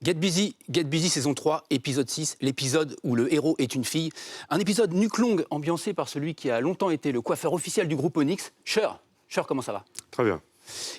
Get Busy saison 3, épisode 6, l'épisode où le héros est une fille. Un épisode nuque longue, ambiancé par celui qui a longtemps été le coiffeur officiel du groupe Onyx, Cher. Cher, comment ça va? Très bien.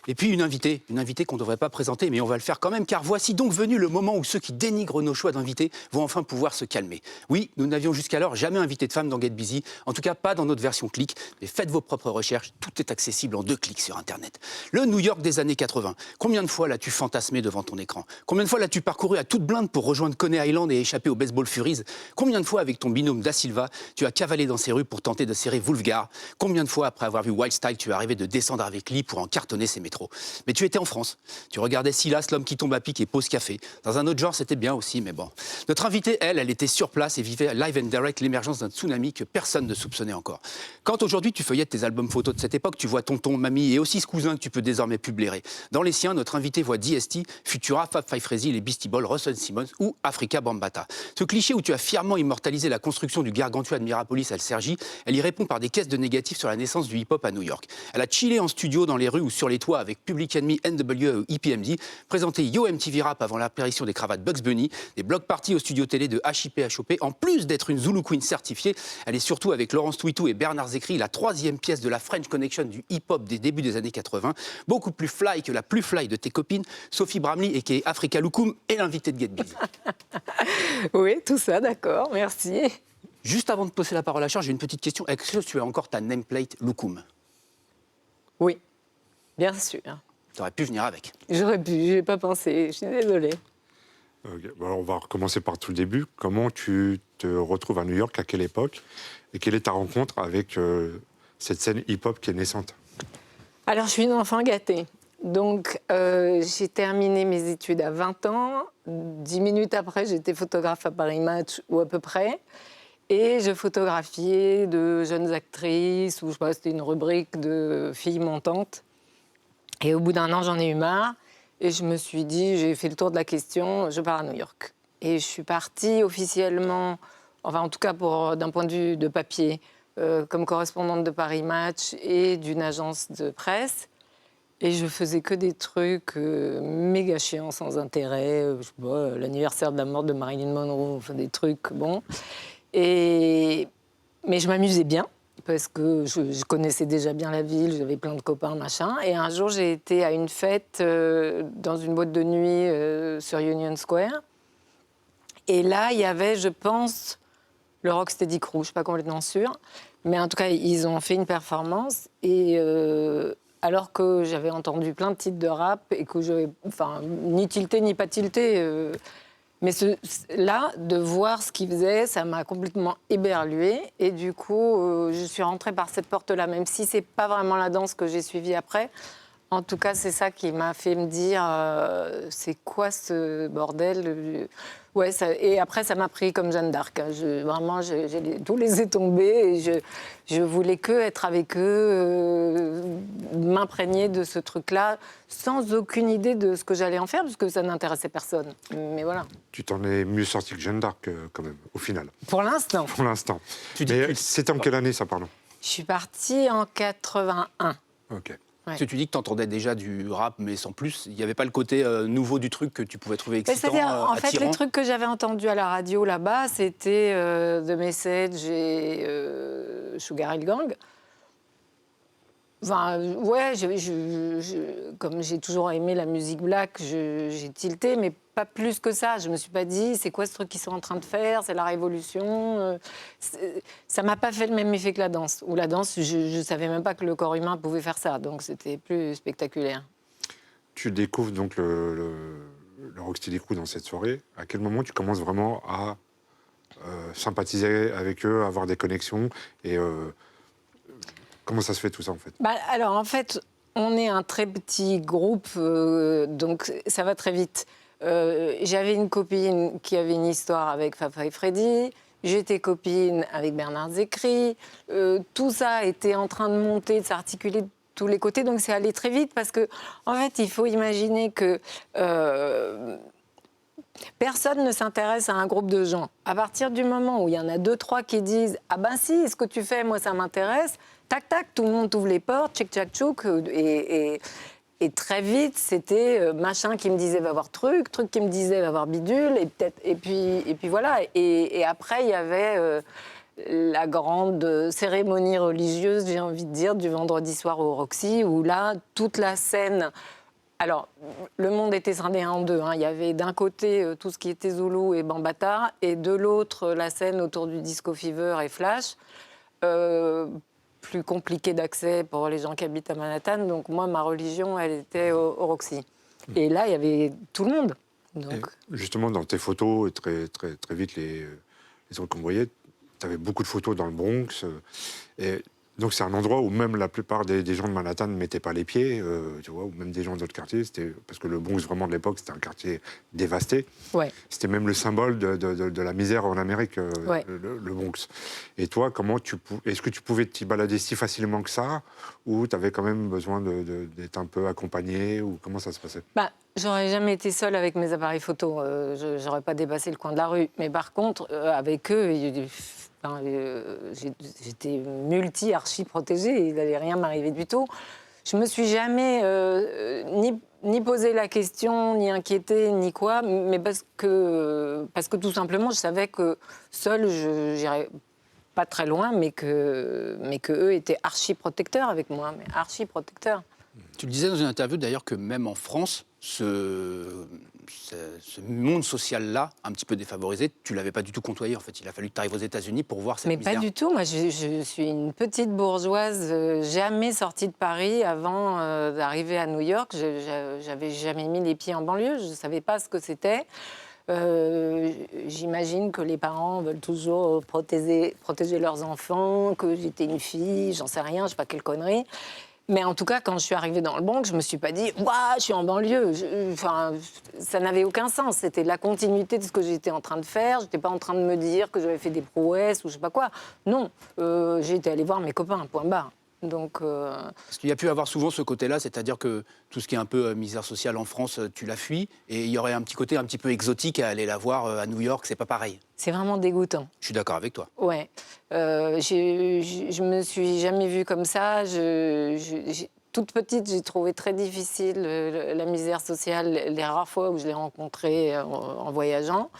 Et puis une invitée qu'on ne devrait pas présenter, mais on va le faire quand même, car voici donc venu le moment où ceux qui dénigrent nos choix d'invités vont enfin pouvoir se calmer. Oui, nous n'avions jusqu'alors jamais invité de femmes dans Get Busy, en tout cas pas dans notre version clic, mais faites vos propres recherches, tout est accessible en 2 clics sur Internet. Le New York des années 80, combien de fois l'as-tu fantasmé devant ton écran? Combien de fois l'as-tu parcouru à toute blinde pour rejoindre Coney Island et échapper au Baseball Furies? Combien de fois avec ton binôme Da Silva, tu as cavalé dans ces rues pour tenter de serrer Wolfgar? Combien de fois après avoir vu Wild Style, tu es arrivé de descendre avec Lee pour en cartonner ses métros? Mais tu étais en France, tu regardais Silas, l'homme qui tombe à pic et pose café. Dans un autre genre, c'était bien aussi, mais bon. Notre invitée, elle était sur place et vivait live and direct l'émergence d'un tsunami que personne ne soupçonnait encore. Quand aujourd'hui tu feuillettes tes albums photos de cette époque, tu vois tonton, mamie et aussi ce cousin que tu peux désormais plus blairer. Dans les siens, notre invité voit DST, Futura, Fab Five Freddy, les Beastie Boys, Russell Simmons ou Afrika Bambaataa. Ce cliché où tu as fièrement immortalisé la construction du Gargantua de Mirapolis à Cergy, elle y répond par des caisses de négatifs sur la naissance du hip-hop à New York. Elle a chillé en studio dans les rues ou sur les toits avec Public Enemy, NWA ou EPMD, présenté Yo MTV Rap avant l'apparition des cravates Bugs Bunny, des block parties au studio télé de HIP HOP. En plus d'être une Zulu Queen certifiée, elle est surtout avec Laurence Twitou et Bernard Zekri, la 3e pièce de la French Connection du hip-hop des débuts des années 80, beaucoup plus fly que la plus fly de tes copines, Sophie Bramley et qui est Afrika Loukoum et l'invité de Get Busy. Oui, tout ça, d'accord, merci. Juste avant de poser la parole à Charles, j'ai une petite question. Est-ce que tu as encore ta nameplate Loukoum? Oui, bien sûr. Tu aurais pu venir avec. J'aurais pu, je n'ai pas pensé, je suis désolée. Okay. Bon, on va recommencer par tout le début. Comment tu te retrouves à New York, à quelle époque? Et quelle est ta rencontre avec cette scène hip-hop qui est naissante? Alors, je suis une enfant gâtée. Donc, j'ai terminé mes études à 20 ans. 10 minutes après, j'étais photographe à Paris Match, ou à peu près. Et je photographiais de jeunes actrices, ou je sais pas, c'était une rubrique de filles montantes. Et au bout d'1 an, j'en ai eu marre. Et je me suis dit, j'ai fait le tour de la question, je pars à New York. Et je suis partie officiellement, enfin en tout cas d'un point de vue de papier, comme correspondante de Paris Match et d'une agence de presse. Et je faisais que des trucs méga chiants, sans intérêt. Je sais pas, l'anniversaire de la mort de Marilyn Monroe, enfin des trucs, bon. Mais je m'amusais bien. Parce que je connaissais déjà bien la ville, j'avais plein de copains, machin. Et un jour, j'ai été à une fête dans une boîte de nuit sur Union Square. Et là, il y avait, je pense, le Rocksteady Crew, je ne suis pas complètement sûre. Mais en tout cas, ils ont fait une performance. Et alors que j'avais entendu plein de titres de rap et que je n'avais ni tilté ni pas tilté... Mais là, de voir ce qu'il faisait, ça m'a complètement éberluée. Et du coup, je suis rentrée par cette porte-là, même si ce n'est pas vraiment la danse que j'ai suivie après. En tout cas, c'est ça qui m'a fait me dire, c'est quoi ce bordel? Ouais, et après, ça m'a pris comme Jeanne d'Arc. Vraiment, j'ai tout laissé tomber. Et je voulais que être avec eux, m'imprégner de ce truc-là, sans aucune idée de ce que j'allais en faire, parce que ça n'intéressait personne. Mais voilà. Tu t'en es mieux sorti que Jeanne d'Arc, quand même, au final. Pour l'instant. Pour l'instant. Mais c'était en quelle année, ça, pardon? Je suis partie en 81. Ok. Ouais. Parce que tu dis que tu entendais déjà du rap, mais sans plus. Il n'y avait pas le côté nouveau du truc que tu pouvais trouver excitant, en fait, attirant. les trucs que j'avais entendus à la radio là-bas, c'était The Message et Sugar Hill Gang. Enfin, ouais, comme j'ai toujours aimé la musique black, j'ai tilté, mais pas plus que ça. Je me suis pas dit, c'est quoi ce truc qu'ils sont en train de faire? C'est la révolution. Ça m'a pas fait le même effet que la danse. Ou la danse, je savais même pas que le corps humain pouvait faire ça, donc c'était plus spectaculaire. Tu découvres donc le Rocksteady Crew dans cette soirée. À quel moment tu commences vraiment à sympathiser avec eux, à avoir des connexions et comment ça se fait tout ça, en fait? Alors, en fait, on est un très petit groupe, donc ça va très vite. J'avais une copine qui avait une histoire avec Fab Five Freddy. J'étais copine avec Bernard Zekri. Tout ça était en train de monter, de s'articuler de tous les côtés. Donc, c'est allé très vite parce que, en fait, il faut imaginer que... personne ne s'intéresse à un groupe de gens. À partir du moment où il y en a 2, 3 qui disent « Ah ben si, ce que tu fais, moi, ça m'intéresse », tac, tac, tout le monde ouvre les portes, tchic, tchac, tchouk, et Et très vite, c'était machin qui me disait va voir truc qui me disait va voir bidule, et puis voilà. Et après, il y avait la grande cérémonie religieuse, j'ai envie de dire, du vendredi soir au Roxy, où là, toute la scène... Alors, le monde était scindé en deux. Hein. Il y avait d'un côté tout ce qui était Zoulou et Bambata, et de l'autre, la scène autour du Disco Fever et Flash. Plus compliqué d'accès pour les gens qui habitent à Manhattan. Donc moi, ma religion, elle était au Roxy. Et là, il y avait tout le monde. Donc... Justement, dans tes photos, très, très, très vite, les trucs qu'on voyait, tu avais beaucoup de photos dans le Bronx. Et donc c'est un endroit où même la plupart des gens de Manhattan ne mettaient pas les pieds, tu vois, ou même des gens d'autres quartiers. Parce que le Bronx, vraiment, de l'époque, c'était un quartier dévasté. Ouais. C'était même le symbole de la misère en Amérique, Ouais. le Bronx. Et toi, est-ce que tu pouvais t'y balader si facilement que ça, ou tu avais quand même besoin d'être un peu accompagné, ou comment ça se passait? J'aurais jamais été seule avec mes appareils photo. Je n'aurais pas dépassé le coin de la rue. Mais par contre, avec eux, j'étais multi-archi-protégée. Il n'allait rien m'arriver du tout. Je me suis jamais ni posé la question, ni inquiétée, ni quoi. Mais parce que tout simplement, je savais que seule, je n'irais pas très loin, mais que eux étaient archi-protecteurs avec moi. Mais archi-protecteurs. Tu le disais dans une interview d'ailleurs que même en France, ce monde social-là, un petit peu défavorisé, tu ne l'avais pas du tout côtoyé en fait. Il a fallu que tu arrives aux États-Unis pour voir cette misère. Mais pas du tout. Moi, je suis une petite bourgeoise, jamais sortie de Paris avant d'arriver à New York. J'avais jamais mis les pieds en banlieue. Je ne savais pas ce que c'était. J'imagine que les parents veulent toujours protéger leurs enfants, que j'étais une fille, j'en sais rien, je ne sais pas quelle connerie. Mais en tout cas, quand je suis arrivée dans le Bronx, je ne me suis pas dit « Waouh, je suis en banlieue ». Ça n'avait aucun sens. C'était la continuité de ce que j'étais en train de faire. Je n'étais pas en train de me dire que j'avais fait des prouesses ou je ne sais pas quoi. Non, j'étais allée voir mes copains, point barre. Donc, Parce qu'il y a pu avoir souvent ce côté-là, c'est-à-dire que tout ce qui est un peu misère sociale en France, tu la fuis, et il y aurait un petit côté un petit peu exotique à aller la voir à New York, c'est pas pareil. c'est vraiment dégoûtant. Je suis d'accord avec toi. Ouais. Je me suis jamais vue comme ça. Toute petite, j'ai trouvé très difficile la misère sociale, les rares fois où je l'ai rencontrée en voyageant.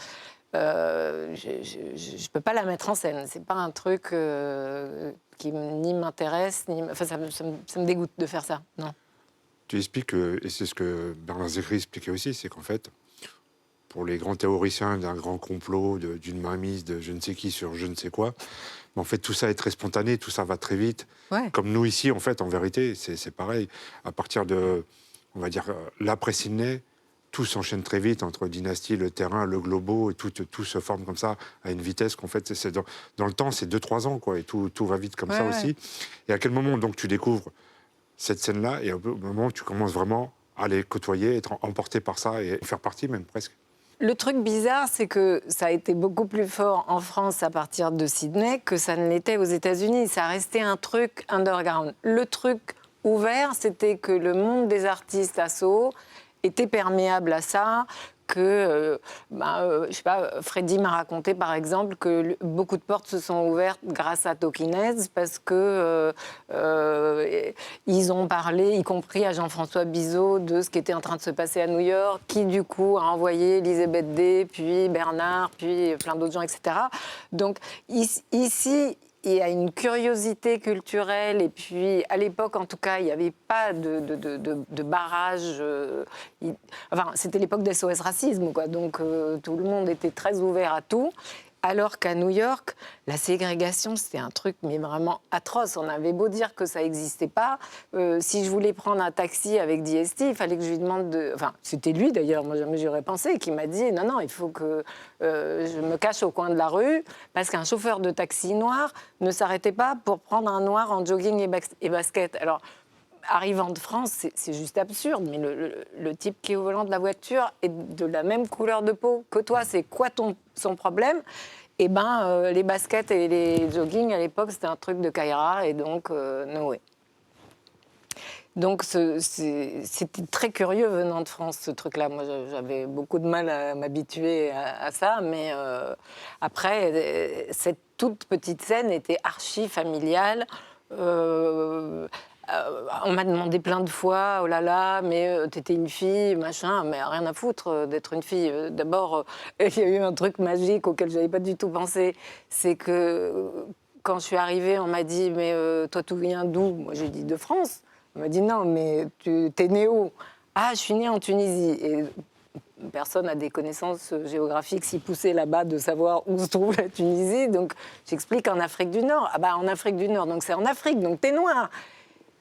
Je ne peux pas la mettre en scène. C'est pas un truc qui ni m'intéresse, enfin, ça me dégoûte de faire ça. Non. Tu expliques, et c'est ce que Bernard Zécry expliquait aussi, c'est qu'en fait, pour les grands théoriciens d'un grand complot, d'une mainmise de je ne sais qui sur je ne sais quoi, en fait, tout ça est très spontané, tout ça va très vite. Ouais. Comme nous ici, en fait, en vérité, c'est pareil. À partir de, on va dire, l'après-Sydney, tout s'enchaîne très vite entre Dynastie, le terrain, le globo, et tout se forme comme ça à une vitesse qu'en fait, dans le temps, c'est 2-3 ans, quoi, et tout va vite comme ça aussi. Et à quel moment, donc, tu découvres cette scène-là, et au moment où tu commences vraiment à les côtoyer, être emporté par ça, et faire partie même, presque? Le truc bizarre, c'est que ça a été beaucoup plus fort en France à partir de Sydney que ça ne l'était aux États-Unis. Ça restait un truc underground. Le truc ouvert, c'était que le monde des artistes à Soho était perméable à ça, que, je sais pas, Freddy m'a raconté par exemple que beaucoup de portes se sont ouvertes grâce à Talking Heads parce que ils ont parlé, y compris à Jean-François Bizot, de ce qui était en train de se passer à New York, qui du coup a envoyé Elisabeth Day, puis Bernard, puis plein d'autres gens, etc. Donc ici, il y a une curiosité culturelle, et puis à l'époque, en tout cas, il n'y avait pas de barrage. Enfin, c'était l'époque des SOS Racisme, quoi. Donc tout le monde était très ouvert à tout. Alors qu'à New York, la ségrégation, c'était un truc mais vraiment atroce. On avait beau dire que ça n'existait pas. Si je voulais prendre un taxi avec DST, il fallait que je lui demande de... Enfin, c'était lui d'ailleurs, moi jamais j'aurais pensé, qui m'a dit « Non, il faut que je me cache au coin de la rue » parce qu'un chauffeur de taxi noir ne s'arrêtait pas pour prendre un noir en jogging et basket. Alors, arrivant de France, c'est juste absurde, mais le type qui est au volant de la voiture est de la même couleur de peau que toi. C'est quoi son problème? Eh ben, les baskets et les joggings, à l'époque, c'était un truc de Kaira, et donc, no way. Donc, c'était très curieux venant de France, ce truc-là. Moi, j'avais beaucoup de mal à m'habituer à ça, mais après, cette toute petite scène était archi familiale. On m'a demandé plein de fois, oh là là, mais t'étais une fille, machin, mais rien à foutre d'être une fille. D'abord, il y a eu un truc magique auquel je n'avais pas du tout pensé, c'est que quand je suis arrivée, on m'a dit, mais toi, tu viens d'où? Moi, j'ai dit de France. On m'a dit, non, mais tu t'es née où? Ah, je suis née en Tunisie. Et personne n'a des connaissances géographiques si poussées là-bas de savoir où se trouve la Tunisie. Donc, j'explique en Afrique du Nord. Ah bah, en Afrique du Nord, donc c'est en Afrique, donc t'es noire.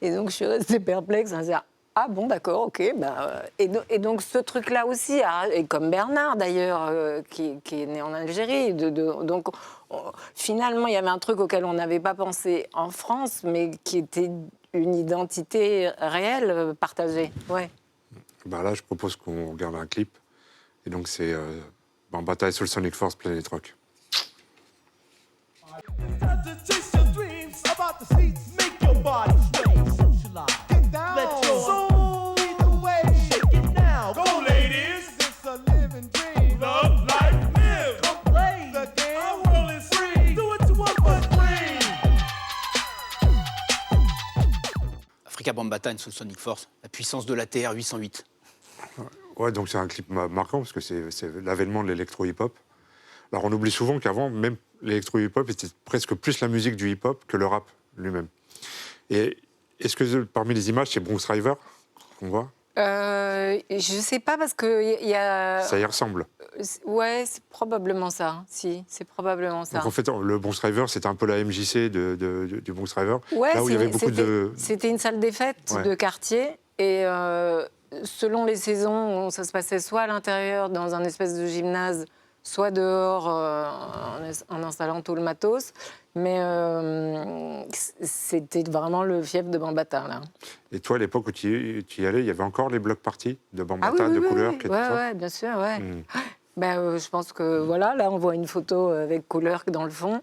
Et donc, je suis restée perplexe à dire, ah bon, d'accord, ok. Bah, et donc, ce truc-là aussi, et comme Bernard d'ailleurs, qui est né en Algérie. Donc, finalement, il y avait un truc auquel on n'avait pas pensé en France, mais qui était une identité réelle, partagée. Ouais. Bah là, je propose qu'on regarde un clip. Et donc, c'est Bambaataa et Soul Sonic Force Planet Rock. Time to chase your dreams about the seats, make your body sway, socialize, get down, let your soul lead the way, shake it now, go ladies, it's a living dream, love, life, live, come play the game, our world is free, do it to one but free. Africa Bambaataa and Soul Sonic Force, la puissance de la TR 808. Ouais, donc c'est un clip marquant parce que c'est l'avènement de l'électro-hip-hop. Alors on oublie souvent qu'avant, même l'électro-hip-hop était presque plus la musique du hip-hop que le rap lui-même. Et est-ce que parmi les images, c'est Bronx River qu'on voit? Je sais pas parce que il y a. Ça y ressemble. Ouais, c'est probablement ça. Si, c'est probablement ça. Donc en fait, le Bronx River, c'était un peu la MJC du Bronx River. Ouais, là où il y avait beaucoup de. C'était une salle des fêtes Ouais. de quartier et selon les saisons, ça se passait soit à l'intérieur dans un espèce de gymnase, soit dehors en installant tout le matos. Mais c'était vraiment le fief de Bambaataa, là. Et toi, à l'époque où tu y allais, il y avait encore les blocs parties de Ah Bambaataa, oui, de oui, couleurs, oui. qui étaient Ouais, ça. ouais, bien sûr, ouais. Mm. Je pense que, voilà, là, on voit une photo avec couleur dans le fond.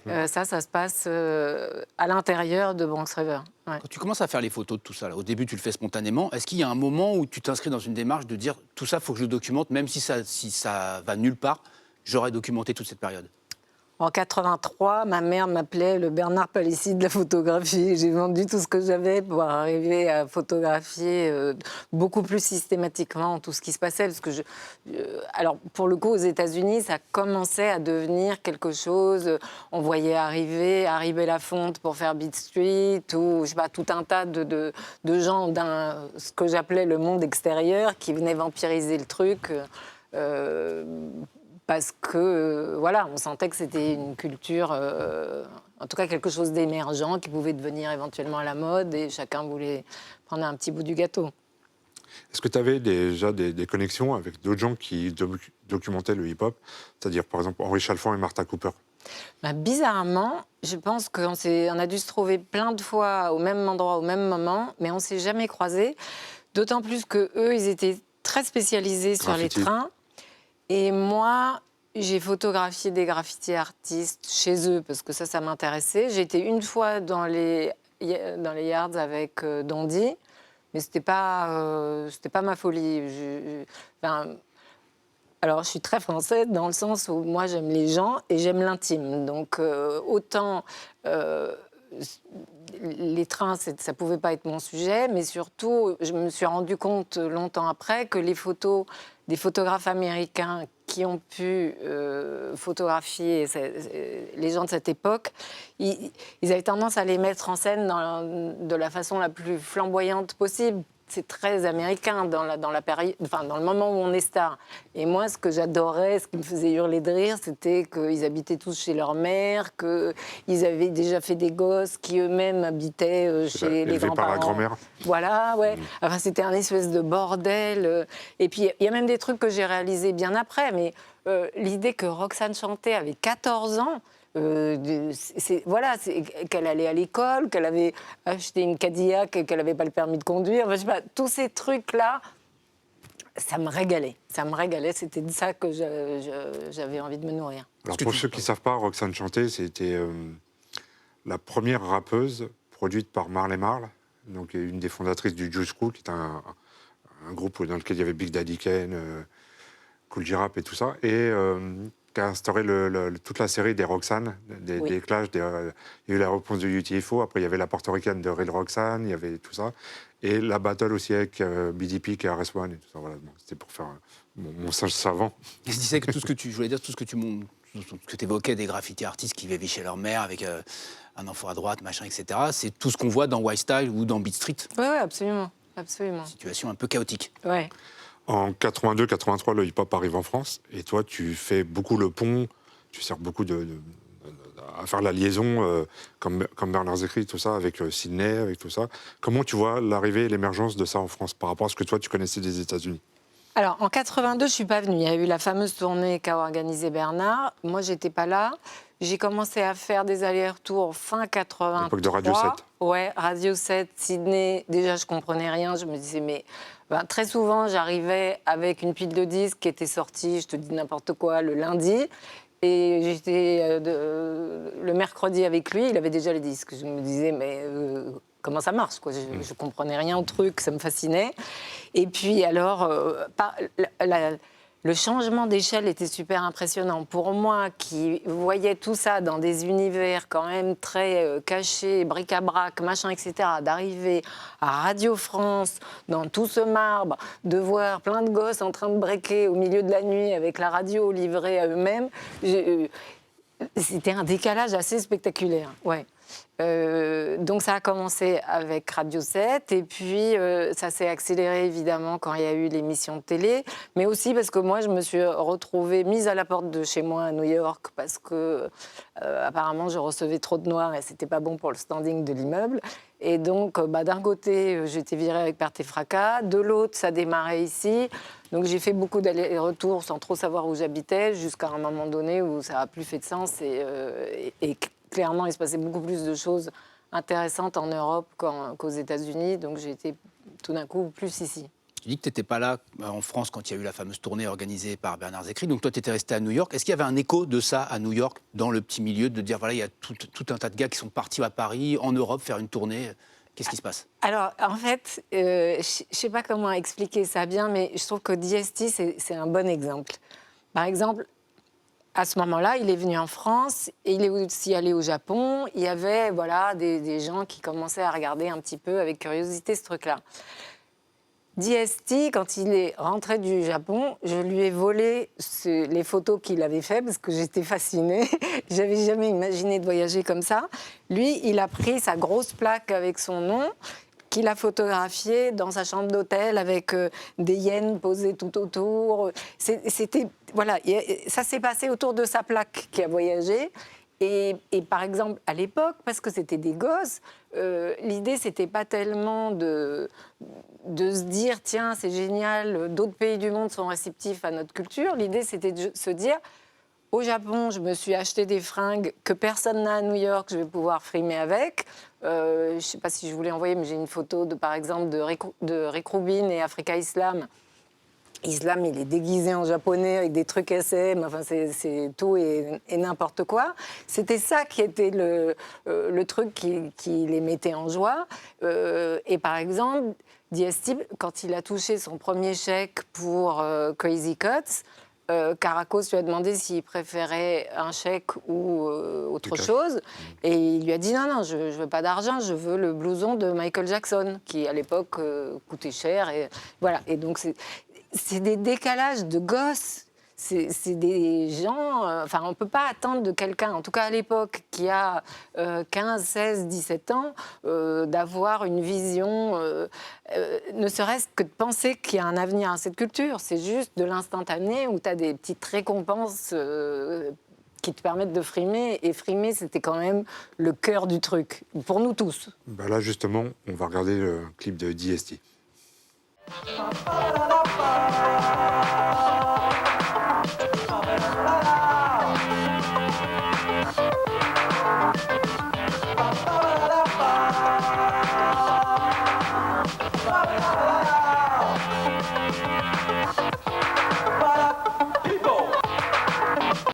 Ça se passe à l'intérieur de Bronx River. Ouais. Quand tu commences à faire les photos de tout ça, là, au début tu le fais spontanément, est-ce qu'il y a un moment où tu t'inscris dans une démarche de dire tout ça, il faut que je le documente, même si ça va nulle part, j'aurais documenté toute cette période? En 83, ma mère m'appelait le Bernard Palissy de la photographie. J'ai vendu tout ce que j'avais pour arriver à photographier beaucoup plus systématiquement tout ce qui se passait. Parce que alors, pour le coup, aux États-Unis, ça commençait à devenir quelque chose. On voyait arriver Lafonte pour faire Beat Street, ou je sais pas, tout un tas de gens ce que j'appelais le monde extérieur qui venaient vampiriser le truc. Parce que, voilà, on sentait que c'était une culture, en tout cas quelque chose d'émergent qui pouvait devenir éventuellement à la mode et chacun voulait prendre un petit bout du gâteau. Est-ce que tu avais déjà des connexions avec d'autres gens qui documentaient le hip-hop? C'est-à-dire, par exemple, Henri Chalfant et Martha Cooper? Bizarrement, je pense qu'on a dû se trouver plein de fois au même endroit, au même moment, mais on ne s'est jamais croisés. D'autant plus qu'eux, ils étaient très spécialisés sur les trains. Et moi, j'ai photographié des graffiti artistes chez eux parce que ça m'intéressait. J'ai été une fois dans les yards avec Dondi, mais c'était pas ma folie. Alors, je suis très française dans le sens où moi, j'aime les gens et j'aime l'intime. Donc, autant les trains, ça pouvait pas être mon sujet, mais surtout, je me suis rendu compte longtemps après que les photos des photographes américains qui ont pu photographier les gens de cette époque, ils avaient tendance à les mettre en scène de la façon la plus flamboyante possible. C'est très américain dans la période, enfin, dans le moment où on est star. Et moi, ce que j'adorais, ce qui me faisait hurler de rire, c'était qu'ils habitaient tous chez leur mère, qu'ils avaient déjà fait des gosses qui eux-mêmes habitaient chez les grands-parents. Par la grand-mère. Voilà, ouais. Enfin, c'était un espèce de bordel. Et puis, il y a même des trucs que j'ai réalisés bien après, mais l'idée que Roxane Chanté avait 14 ans, qu'elle allait à l'école, qu'elle avait acheté une Cadillac et qu'elle n'avait pas le permis de conduire. Enfin, je sais pas, tous ces trucs-là, ça me régalait. C'était de ça que j'avais envie de me nourrir. Alors pour ceux qui ne savent pas, Roxane Chanté, c'était la première rappeuse produite par Marley Marl, donc une des fondatrices du Juice Crew, qui est un groupe dans lequel il y avait Big Daddy Kane, Kool G Rap et tout ça. Et qui a instauré toute la série des Roxanne, Oui. des Clash. Il y a eu la réponse de UTFO, après il y avait la portoricaine de Real Roxanne, il y avait tout ça. Et la battle aussi avec BDP et RS1 et tout ça. Voilà. Bon, c'était pour faire mon singe savant. Et je disais que tout ce que tu, je voulais dire, tout ce que tu évoquais des graffiti artistes qui vivaient chez leur mère avec un enfant à droite, machin, etc. C'est tout ce qu'on voit dans White Style ou dans Beat Street. Oui, absolument. Absolument. Situation un peu chaotique. Ouais. En 82-83, le hip-hop arrive en France et toi, tu fais beaucoup le pont, tu sers beaucoup à faire la liaison, comme Bernard Zécry, tout ça, avec Sydney, avec tout ça. Comment tu vois l'arrivée et l'émergence de ça en France par rapport à ce que toi, tu connaissais des États-Unis? Alors, en 82, je suis pas venue. Il y a eu la fameuse tournée qu'a organisée Bernard. Moi, j'étais pas là. J'ai commencé à faire des allers-retours fin 83. L'époque de Radio 7. Ouais, Radio 7, Sydney. Déjà, je comprenais rien. Je me disais, mais très souvent, j'arrivais avec une pile de disques qui était sortie, je te dis n'importe quoi, le lundi. Et j'étais le mercredi avec lui, il avait déjà les disques. Je me disais, mais comment ça marche quoi? Je comprenais rien au truc, ça me fascinait. Et puis alors, le changement d'échelle était super impressionnant. Pour moi, qui voyais tout ça dans des univers quand même très cachés, bric-à-brac, machin, etc., d'arriver à Radio France, dans tout ce marbre, de voir plein de gosses en train de breaker au milieu de la nuit avec la radio livrée à eux-mêmes, c'était un décalage assez spectaculaire. Ouais. Donc ça a commencé avec Radio 7 et puis ça s'est accéléré évidemment quand il y a eu l'émission de télé, mais aussi parce que moi je me suis retrouvée mise à la porte de chez moi à New York parce que apparemment je recevais trop de noirs et c'était pas bon pour le standing de l'immeuble. Et donc d'un côté j'étais virée avec perte et fracas, de l'autre ça démarrait ici. Donc j'ai fait beaucoup d'allers-retours sans trop savoir où j'habitais jusqu'à un moment donné où ça n'a plus fait de sens et clairement, il se passait beaucoup plus de choses intéressantes en Europe qu'aux États-Unis. Donc, j'ai été tout d'un coup plus ici. Tu dis que tu n'étais pas là en France quand il y a eu la fameuse tournée organisée par Bernard Zécry. Donc, toi, tu étais resté à New York. Est-ce qu'il y avait un écho de ça à New York, dans le petit milieu, de dire, voilà, il y a tout un tas de gars qui sont partis à Paris, en Europe, faire une tournée? Qu'est-ce qui se passe? Alors, en fait, je ne sais pas comment expliquer ça bien, mais je trouve que DST, c'est un bon exemple. Par exemple, à ce moment-là, il est venu en France et il est aussi allé au Japon. Il y avait des gens qui commençaient à regarder un petit peu avec curiosité ce truc-là. DST, quand il est rentré du Japon, je lui ai volé les photos qu'il avait faites parce que j'étais fascinée. J'avais jamais imaginé de voyager comme ça. Lui, il a pris sa grosse plaque avec son nom qu'il a photographié dans sa chambre d'hôtel avec des hyènes posées tout autour. C'était, voilà, ça s'est passé autour de sa plaque qui a voyagé. Et par exemple, à l'époque, parce que c'était des gosses, l'idée, c'était pas tellement de se dire, tiens, c'est génial, d'autres pays du monde sont réceptifs à notre culture. L'idée, c'était de se dire, au Japon, je me suis acheté des fringues que personne n'a à New York, je vais pouvoir frimer avec. Je ne sais pas si je vous l'ai envoyé, mais j'ai une photo, par exemple, de Rick Rubin et Africa Islam. Islam, il est déguisé en japonais avec des trucs SM, enfin, c'est tout et n'importe quoi. C'était ça qui était le truc qui les mettait en joie. Et par exemple, DST, quand il a touché son premier chèque pour Crazy Cuts, Caracos lui a demandé s'il préférait un chèque ou autre chose. Et il lui a dit non, je ne veux pas d'argent, je veux le blouson de Michael Jackson, qui à l'époque coûtait cher. Et, voilà. Et donc, c'est des décalages de gosses. C'est des gens... Enfin, on ne peut pas attendre de quelqu'un, en tout cas à l'époque, qui a 15, 16, 17 ans, d'avoir une vision, ne serait-ce que de penser qu'il y a un avenir à cette culture. C'est juste de l'instantané où tu as des petites récompenses qui te permettent de frimer. Et frimer, c'était quand même le cœur du truc, pour nous tous. Bah là, justement, on va regarder le clip de DST.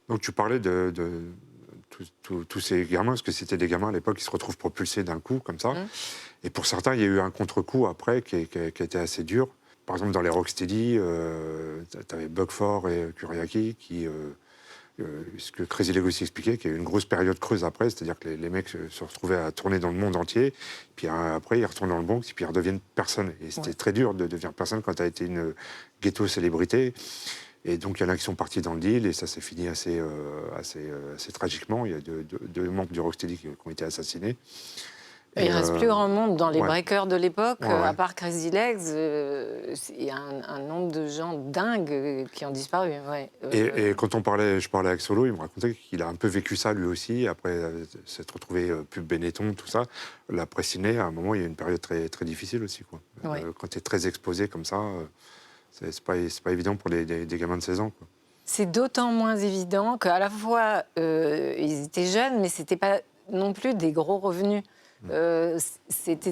Donc tu parlais de tous ces gamins, parce que c'était des gamins à l'époque qui se retrouvent propulsés d'un coup, comme ça. Et pour certains, il y a eu un contre-coup après qui était assez dur. Par exemple, dans les Rocksteady, tu avais Buckford et Kuriaki qui ce que Crazy Legacy expliquait, qu'il y a eu une grosse période creuse après, c'est-à-dire que les mecs se retrouvaient à tourner dans le monde entier, puis après ils retournent dans le Bronx, puis ils redeviennent personne. Et c'était très dur de devenir personne quand tu as été une ghetto-célébrité. Et donc il y en a qui sont partis dans le deal, et ça s'est fini assez tragiquement. Il y a deux membres du Rocksteady qui ont été assassinés. Il ne reste plus grand monde dans les ouais. breakers de l'époque, Ouais. à part Crazy Legs. Il y a un nombre de gens dingues qui ont disparu. Ouais. Et quand je parlais avec Solo, il me racontait qu'il a un peu vécu ça lui aussi, après s'être retrouvé pub Benetton, tout ça. La presse ciné, à un moment, il y a une période très, très difficile aussi, quoi. Ouais. Quand tu es très exposé comme ça, c'est pas évident pour des gamins de 16 ans, quoi. C'est d'autant moins évident qu'à la fois, ils étaient jeunes, mais ce n'était pas non plus des gros revenus. C'était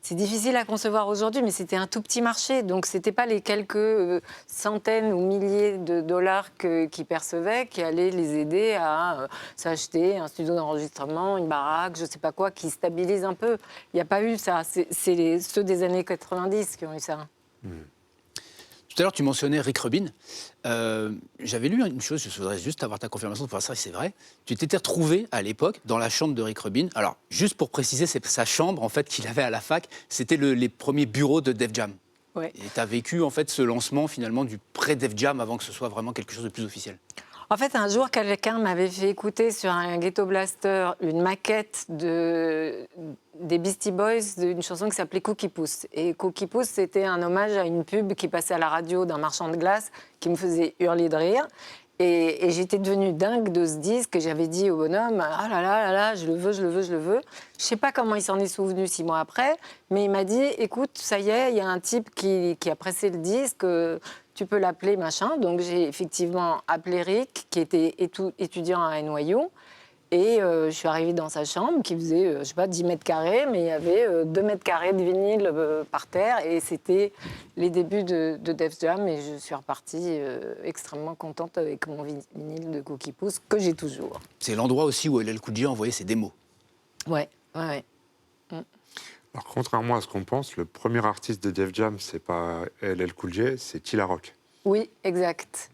C'est difficile à concevoir aujourd'hui, mais c'était un tout petit marché. Donc, ce n'était pas les quelques centaines ou milliers de dollars qu'ils percevaient qui allaient les aider à s'acheter un studio d'enregistrement, une baraque, je ne sais pas quoi, qui stabilise un peu. Il n'y a pas eu ça. C'est ceux des années 90 qui ont eu ça. Tout à l'heure, tu mentionnais Rick Rubin. J'avais lu une chose, je voudrais juste avoir ta confirmation pour ça, c'est vrai. Tu t'étais retrouvé à l'époque dans la chambre de Rick Rubin. Alors, juste pour préciser, c'est sa chambre en fait qu'il avait à la fac. C'était les premiers bureaux de Def Jam. Ouais. Et tu as vécu en fait ce lancement finalement du pré-Def Jam avant que ce soit vraiment quelque chose de plus officiel. En fait, un jour, quelqu'un m'avait fait écouter sur un Ghetto Blaster une maquette des Beastie Boys d'une chanson qui s'appelait Cookie Puss. Et Cookie Puss, c'était un hommage à une pub qui passait à la radio d'un marchand de glace qui me faisait hurler de rire. Et j'étais devenue dingue de ce disque et j'avais dit au bonhomme « Ah là là là là, je le veux, je le veux, je le veux ». Je ne sais pas comment il s'en est souvenu 6 mois après, mais il m'a dit « Écoute, ça y est, il y a un type qui a pressé le disque, tu peux l'appeler, machin ». Donc j'ai effectivement appelé Rick, qui était étudiant à NYU. Et je suis arrivée dans sa chambre qui faisait, je sais pas, 10 mètres carrés, mais il y avait 2 mètres carrés de vinyle par terre. Et c'était les débuts de Def Jam. Et je suis repartie extrêmement contente avec mon vinyle de Cookie Puss, que j'ai toujours. C'est l'endroit aussi où LL Cool J envoyait ses démos. Ouais. Alors, contrairement à ce qu'on pense, le premier artiste de Def Jam, c'est pas LL Cool J, c'est Tila Rock. Oui, exact.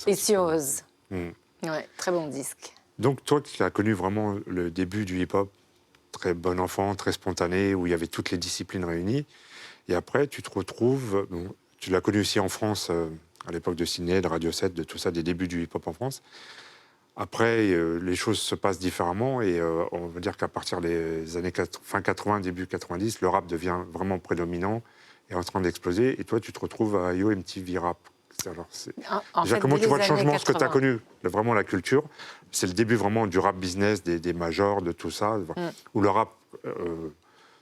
Et Rose. Ouais, très bon disque. Donc, toi qui as connu vraiment le début du hip-hop, très bon enfant, très spontané, où il y avait toutes les disciplines réunies, et après, tu te retrouves... Bon, tu l'as connu aussi en France, à l'époque de Sydney, de Radio 7, de tout ça, des débuts du hip-hop en France. Après, les choses se passent différemment, et on va dire qu'à partir des années fin 80, début 90, le rap devient vraiment prédominant, et en train d'exploser, et toi, tu te retrouves à Yo MTV Rap. Alors, déjà, comment tu vois le changement, ce que tu as connu, vraiment la culture, c'est le début vraiment du rap business, des majors, de tout ça, où le rap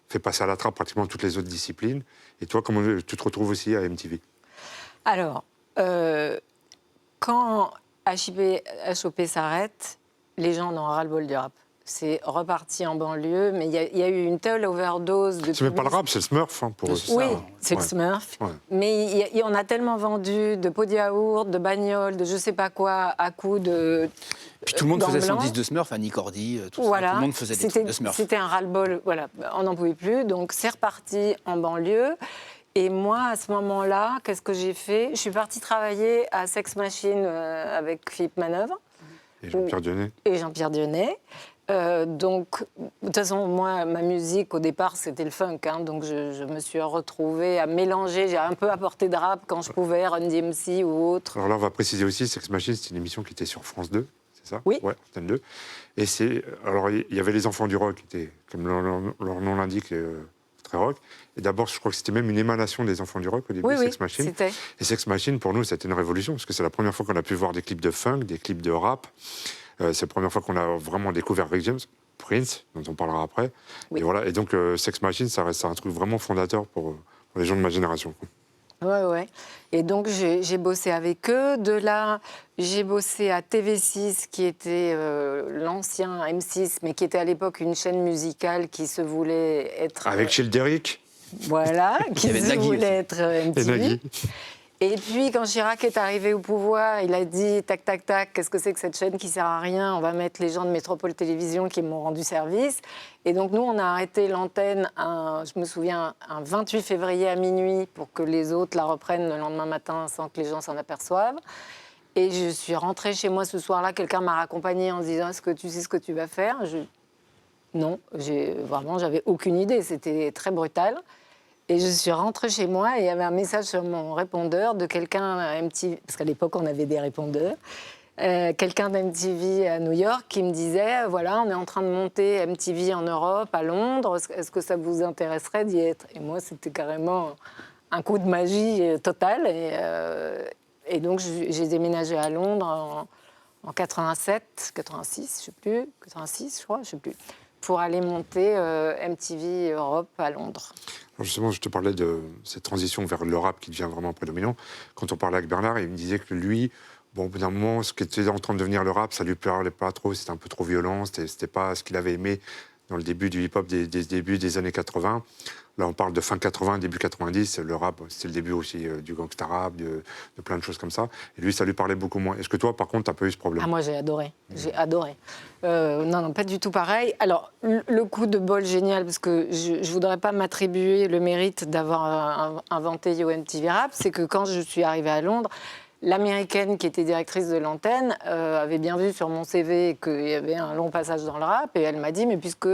fait passer à la trappe pratiquement toutes les autres disciplines. Et toi, comment tu te retrouves aussi à MTV? Alors, quand HOP s'arrête, les gens en ont ras-le-bol du rap. C'est reparti en banlieue, mais il y a eu une telle overdose de... C'est même pas le rap, c'est le Smurf, pour eux. Oui, c'est le Smurf. Ouais. Mais on a tellement vendu de pots de yaourt, de bagnoles, de je sais pas quoi, à coups de... Puis tout le monde faisait son blanc. disque de Smurf, Annie Cordy, tout Voilà. ça. Tout le monde faisait des trucs de Smurf. C'était un ras-le-bol, voilà, on n'en pouvait plus. Donc c'est reparti en banlieue. Et moi, à ce moment-là, qu'est-ce que j'ai fait? Je suis partie travailler à Sex Machine avec Philippe Manœuvre. Et Jean-Pierre Dionnet. Et Jean-Pierre Dionnet. Donc, de toute façon, moi, ma musique, au départ, c'était le funk. Hein, donc, je me suis retrouvée à mélanger. J'ai un peu apporté de rap quand je pouvais, Run DMC ou autre. Alors là, on va préciser aussi, Sex Machine, c'est une émission qui était sur France 2, c'est ça? Oui. Ouais, Antenne 2. Et alors, il y avait les enfants du rock, qui étaient, comme leur nom l'indique, très rock. Et d'abord, je crois que c'était même une émanation des enfants du rock au début, Sex Machine. C'était. Et Sex Machine, pour nous, c'était une révolution, parce que c'est la première fois qu'on a pu voir des clips de funk, des clips de rap. C'est la première fois qu'on a vraiment découvert Rick James, Prince, dont on parlera après. Oui. Et voilà. Et donc, Sex Machine, ça reste un truc vraiment fondateur pour les gens de ma génération. Ouais. Et donc, j'ai bossé avec eux. De là, j'ai bossé à TV6, qui était l'ancien M6, mais qui était à l'époque une chaîne musicale qui se voulait être... Avec Childeric. Voilà, qui Il y avait se Nagui voulait aussi. être Et MTV. Nagui. Et puis, quand Chirac est arrivé au pouvoir, il a dit « tac, tac, tac, qu'est-ce que c'est que cette chaîne qui sert à rien? On va mettre les gens de Métropole Télévision qui m'ont rendu service. » Et donc, nous, on a arrêté l'antenne, je me souviens, un 28 février à minuit pour que les autres la reprennent le lendemain matin sans que les gens s'en aperçoivent. Et je suis rentrée chez moi ce soir-là, quelqu'un m'a raccompagnée en se disant « Est-ce que tu sais ce que tu vas faire ?» Non, vraiment, j'avais aucune idée, c'était très brutal. Et je suis rentrée chez moi et il y avait un message sur mon répondeur de quelqu'un à MTV, parce qu'à l'époque on avait des répondeurs, quelqu'un d'MTV à New York qui me disait voilà, on est en train de monter MTV en Europe, à Londres, est-ce que ça vous intéresserait d'y être? Et moi, c'était carrément un coup de magie total. Et donc, j'ai déménagé à Londres en 87, 86, je sais plus, 86, je crois, je sais plus, pour aller monter MTV Europe à Londres. Alors justement, je te parlais de cette transition vers le rap qui devient vraiment prédominant. Quand on parlait avec Bernard, il me disait que lui, bon, au bout d'un moment, ce qui était en train de devenir le rap, ça lui parlait pas trop, c'était un peu trop violent, c'était pas ce qu'il avait aimé dans le début du hip-hop des débuts des années 80. Là, on parle de fin 80, début 90. Le rap, c'était le début aussi du gangsta rap, de plein de choses comme ça. Et lui, ça lui parlait beaucoup moins. Est-ce que toi, par contre, tu n'as pas eu ce problème? Ah, moi, j'ai adoré. J'ai adoré. Non, pas du tout pareil. Alors, le coup de bol génial, parce que je ne voudrais pas m'attribuer le mérite d'avoir inventé Yo MTV Rap, c'est que quand je suis arrivée à Londres, l'américaine qui était directrice de l'antenne avait bien vu sur mon CV qu'il y avait un long passage dans le rap et elle m'a dit « Mais puisque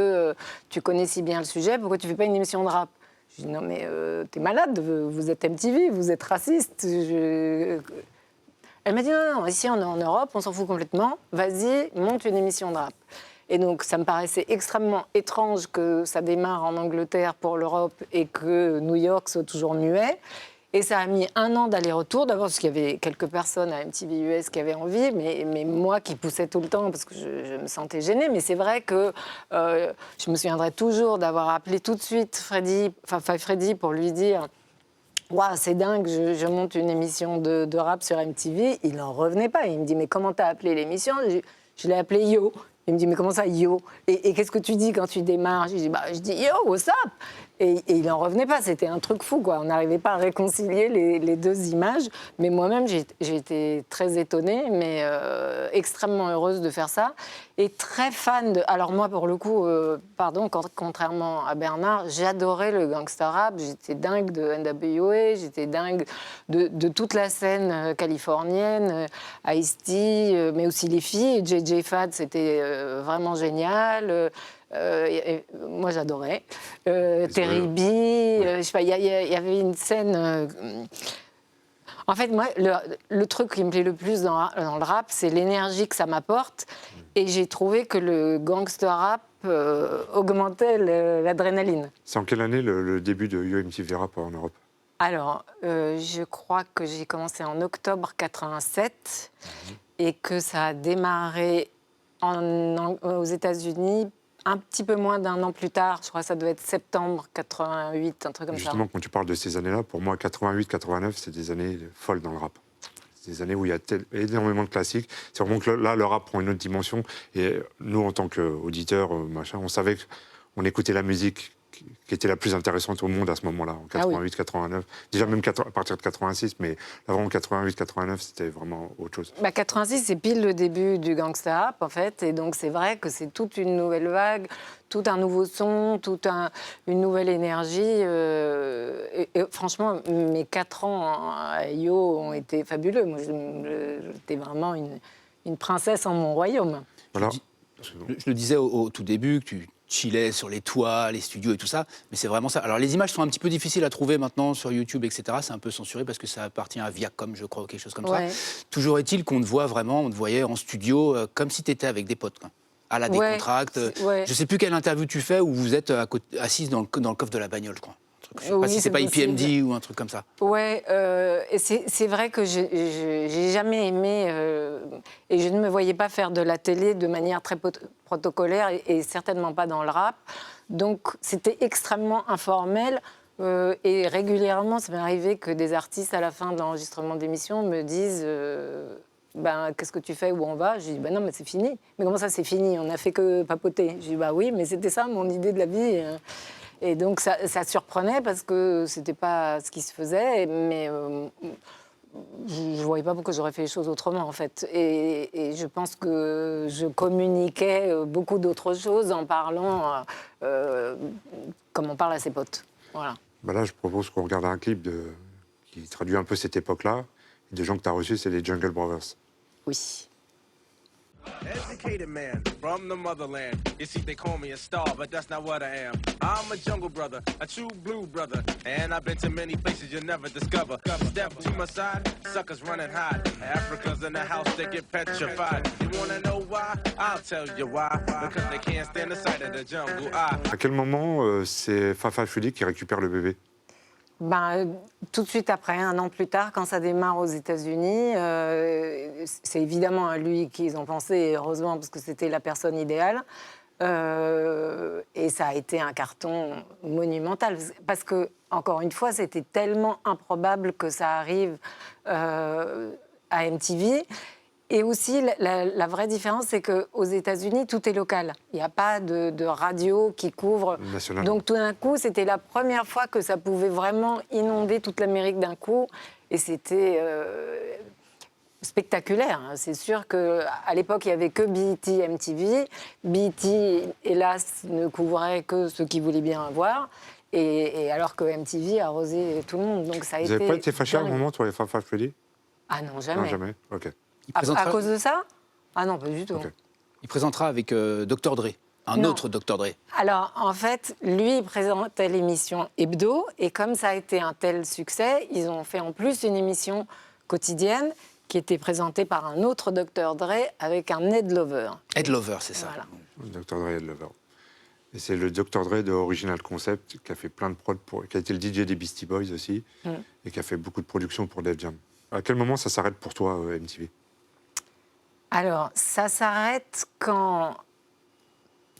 tu connais si bien le sujet, pourquoi tu ne fais pas une émission de rap ?» Je dis « Non mais t'es malade, vous êtes MTV, vous êtes raciste. » Elle m'a dit « Non, ici on est en Europe, on s'en fout complètement, vas-y, monte une émission de rap. » Et donc ça me paraissait extrêmement étrange que ça démarre en Angleterre pour l'Europe et que New York soit toujours muet. Et ça a mis 1 an d'aller-retour, d'abord parce qu'il y avait quelques personnes à MTV US qui avaient envie, mais moi qui poussais tout le temps parce que je me sentais gênée. Mais c'est vrai que je me souviendrai toujours d'avoir appelé tout de suite Freddy pour lui dire « Waouh, c'est dingue, je monte une émission de rap sur MTV ». Il n'en revenait pas. Il me dit « Mais comment t'as appelé l'émission ?» Je l'ai appelée Yo. Il me dit « Mais comment ça, Yo ?» Et qu'est-ce que tu dis quand tu démarres? Je dis « Yo, what's up ?» Et il n'en revenait pas, c'était un truc fou, quoi. On n'arrivait pas à réconcilier les deux images. Mais moi-même, j'ai été très étonnée, mais extrêmement heureuse de faire ça. Et très fan de... Alors moi, pour le coup, contrairement à Bernard, j'adorais le gangsta rap. J'étais dingue de NWA, j'étais dingue de toute la scène californienne, Ice-T, mais aussi les filles. JJ Fad, c'était vraiment génial. Moi, j'adorais. Terry B, je sais pas, il y avait une scène... En fait, moi, le truc qui me plaît le plus dans le rap, c'est l'énergie que ça m'apporte. Et j'ai trouvé que le gangster rap augmentait l'adrénaline. C'est en quelle année le début de Yo MTV Rap en Europe? Alors, je crois que j'ai commencé en octobre 87 et que ça a démarré aux États-Unis un petit peu moins d'1 an plus tard. Je crois que ça devait être septembre 88, un truc comme ça. Justement, quand tu parles de ces années-là, pour moi, 88-89, c'est des années folles dans le rap. C'est des années où il y a énormément de classiques. C'est vraiment que là, le rap prend une autre dimension. Et nous, en tant qu'auditeurs, on savait qu'on écoutait la musique qui était la plus intéressante au monde à ce moment-là, en 88-89. Déjà même à partir de 86, mais avant 88-89, c'était vraiment autre chose. 86, c'est pile le début du gangsta rap, en fait. Et donc, c'est vrai que c'est toute une nouvelle vague, tout un nouveau son, une nouvelle énergie. Et franchement, mes 4 ans à Yo ont été fabuleux. Moi, j'étais vraiment une princesse en mon royaume. Voilà. Je le disais au tout début, que tu chillais sur les toits, les studios et tout ça, mais c'est vraiment ça. Alors les images sont un petit peu difficiles à trouver maintenant sur YouTube, etc. C'est un peu censuré parce que ça appartient à Viacom, je crois, ou quelque chose comme ça. Toujours est-il qu'on te voit vraiment, on te voyait en studio comme si tu étais avec des potes, quoi, à la décontracte. Je sais plus quelle interview tu fais où vous êtes assise dans le coffre de la bagnole, je crois. Je sais pas si c'est pas IPMD ou un truc comme ça. Ouais, et c'est vrai que j'ai jamais aimé et je ne me voyais pas faire de la télé de manière très protocolaire et certainement pas dans le rap. Donc c'était extrêmement informel et régulièrement ça m'est arrivé que des artistes à la fin de l'enregistrement d'émission me disent qu'est-ce que tu fais, où on va? Je dis non mais c'est fini. Mais comment ça c'est fini? On n'a fait que papoter. Je dis oui mais c'était ça mon idée de la vie. Et donc, ça surprenait parce que c'était pas ce qui se faisait, mais je voyais pas pourquoi j'aurais fait les choses autrement, en fait. Et je pense que je communiquais beaucoup d'autres choses en parlant comme on parle à ses potes. Voilà. Là, je propose qu'on regarde un clip qui traduit un peu cette époque-là. Des gens que tu as reçus, c'est les Jungle Brothers. Oui. Educated man from the motherland. You see, they call me a star, but that's not what I am. I'm a jungle brother, a true blue brother. And I've been to many places you'll never discover. Step to my side, suckers run and hide. Africans in the house, they get petrified. You wanna know why? I'll tell you why. Because they can't stand the sight of the jungle. À quel moment c'est Fafa Fuli qui récupère le bébé? Tout de suite après, 1 an plus tard, quand ça démarre aux États-Unis, c'est évidemment à lui qu'ils ont pensé, et heureusement, parce que c'était la personne idéale. Et ça a été un carton monumental. Parce que, encore une fois, c'était tellement improbable que ça arrive à MTV. Et aussi, la vraie différence, c'est qu'aux États-Unis, tout est local. Il n'y a pas de radio qui couvre. National. Donc, tout d'un coup, c'était la première fois que ça pouvait vraiment inonder toute l'Amérique d'un coup. Et c'était spectaculaire. C'est sûr qu'à l'époque, il n'y avait que BET, MTV. BET, hélas, ne couvrait que ceux qui voulaient bien voir. Et alors que MTV arrosait tout le monde. Donc, ça a Vous été n'avez pas été fâché à un dingue. moment, toi, les Fafa Fuli? Ah non, jamais. Non, jamais. Ok. Il À présentera, cause de ça? Ah non, pas du tout. Ok. il présentera avec Dr. Dre, un Non. autre Dr. Dre. Alors, en fait, lui, il présentait l'émission Hebdo, et comme ça a été un tel succès, ils ont fait en plus une émission quotidienne qui était présentée par un autre Dr. Dre avec un Ed Lover. Ed Lover, c'est ça. Voilà. Dr. Dre et Lover. Et c'est le Dr. Dre de Original Concept qui a fait plein de prods, qui a été le DJ des Beastie Boys aussi, et qui a fait beaucoup de productions pour Def Jam. À quel moment ça s'arrête pour toi, MTV? Alors, ça s'arrête quand,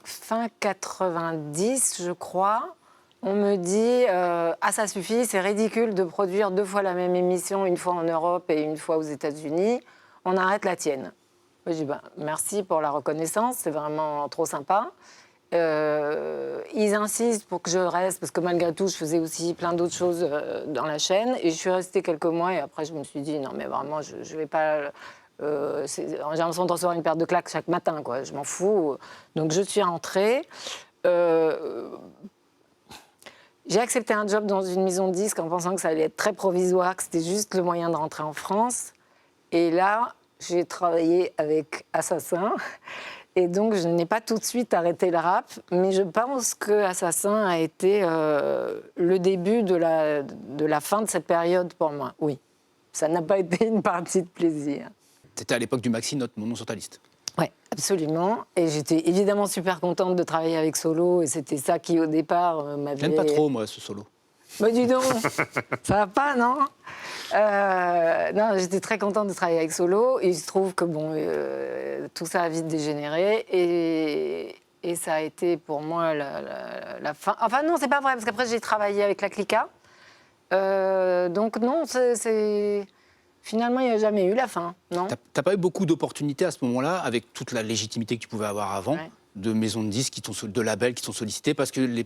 fin 90, je crois, on me dit ah, ça suffit, c'est ridicule de produire 2 fois la même émission, une fois en Europe et une fois aux États-Unis. On arrête la tienne. Je dis merci pour la reconnaissance, c'est vraiment trop sympa. Ils insistent pour que je reste, parce que malgré tout, je faisais aussi plein d'autres choses dans la chaîne. Et je suis restée quelques mois, et après, je me suis dit non, mais vraiment, je ne vais pas. J'ai l'impression de recevoir une paire de claques chaque matin, quoi. Je m'en fous. Donc, je suis rentrée. J'ai accepté un job dans une maison de disques en pensant que ça allait être très provisoire, que c'était juste le moyen de rentrer en France. Et là, j'ai travaillé avec Assassin. Et donc, je n'ai pas tout de suite arrêté le rap, mais je pense que Assassin a été le début de la fin de cette période pour moi. Oui, ça n'a pas été une partie de plaisir. C'était à l'époque du Maxi Note, mon nom sur ta liste. Oui, absolument. Et j'étais évidemment super contente de travailler avec Solo, et c'était ça qui, au départ, m'avait... J'aime pas trop, moi, ce solo. Bah dis donc, ça va pas, non? Non, j'étais très contente de travailler avec Solo. Et il se trouve que bon, tout ça a vite dégénéré. Et ça a été pour moi la fin. Enfin non, c'est pas vrai, parce qu'après j'ai travaillé avec la Clica. Donc non, finalement, il n'y a jamais eu la fin, non? T'as pas eu beaucoup d'opportunités à ce moment-là, avec toute la légitimité que tu pouvais avoir avant, Ouais. de maisons de disques, de labels qui t'ont sollicité, parce que